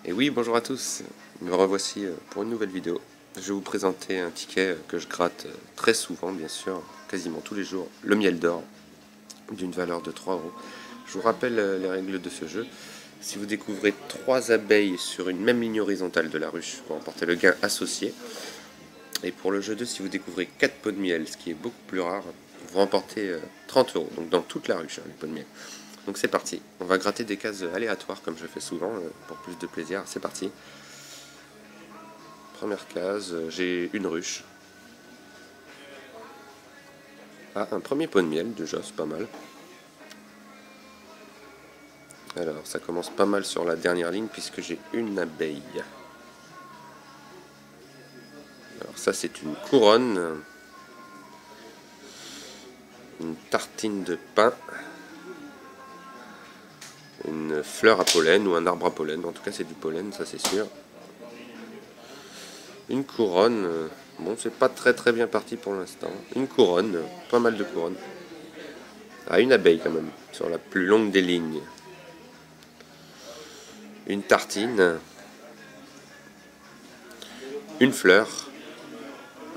Et oui, bonjour à tous, me revoici pour une nouvelle vidéo. Je vais vous présenter un ticket que je gratte très souvent, bien sûr, quasiment tous les jours, le miel d'or, d'une valeur de 3 euros. Je vous rappelle les règles de ce jeu. Si vous découvrez 3 abeilles sur une même ligne horizontale de la ruche, vous remportez le gain associé. Et pour le jeu 2, si vous découvrez 4 pots de miel, ce qui est beaucoup plus rare, vous remportez 30 euros, donc dans toute la ruche, les pots de miel. Donc c'est parti, on va gratter des cases aléatoires comme je fais souvent pour plus de plaisir. C'est parti. Première case, j'ai une ruche. Ah, un premier pot de miel déjà, c'est pas mal. Alors ça commence pas mal sur la dernière ligne puisque j'ai une abeille. Alors ça c'est une couronne, une tartine de pain, une fleur à pollen ou un arbre à pollen, en tout cas c'est du pollen, ça c'est sûr. Une couronne, bon c'est pas très bien parti pour l'instant. Une couronne, pas mal de couronnes. Ah, une abeille quand même, sur la plus longue des lignes. Une tartine. Une fleur.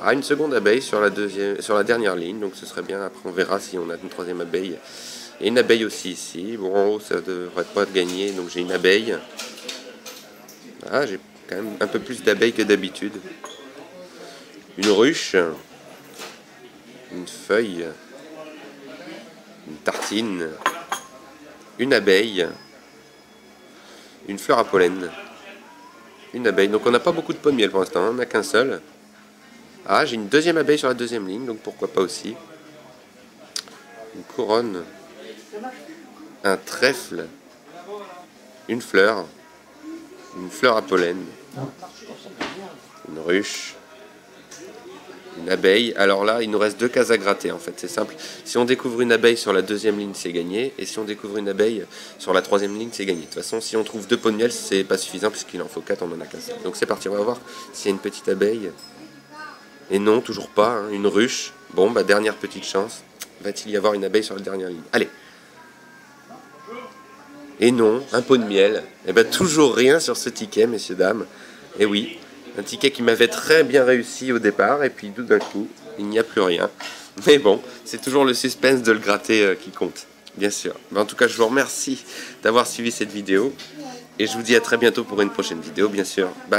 Ah, une seconde abeille sur la dernière ligne, donc ce serait bien. Après on verra si on a une troisième abeille. Et une abeille aussi ici. Bon, en haut ça devrait pas gagner, donc j'ai une abeille. Ah, j'ai quand même un peu plus d'abeilles que d'habitude. Une ruche. Une feuille. Une tartine. Une abeille. Une fleur à pollen. Une abeille. Donc on n'a pas beaucoup de pots de miel pour l'instant, on n'a qu'un seul. Ah, j'ai une deuxième abeille sur la deuxième ligne, donc pourquoi pas aussi. Une couronne. Un trèfle. Une fleur à pollen. Une ruche. Une abeille. Alors là, il nous reste 2 cases à gratter en fait, c'est simple. Si on découvre une abeille sur la deuxième ligne, c'est gagné. Et si on découvre une abeille sur la troisième ligne, c'est gagné. De toute façon, si on trouve 2 pots de miel, c'est pas suffisant puisqu'il en faut 4, on en a qu'un seul. Donc c'est parti, on va voir s'il y a une petite abeille. Et non, toujours pas, hein, une ruche. Bon, bah dernière petite chance. Va-t-il y avoir une abeille sur la dernière ligne? Allez. Et non, un pot de miel. Et ben toujours rien sur ce ticket, messieurs, dames. Et oui, un ticket qui m'avait très bien réussi au départ, et puis tout d'un coup, il n'y a plus rien. Mais bon, c'est toujours le suspense de le gratter qui compte, bien sûr. Mais en tout cas, je vous remercie d'avoir suivi cette vidéo, et je vous dis à très bientôt pour une prochaine vidéo, bien sûr. Bye.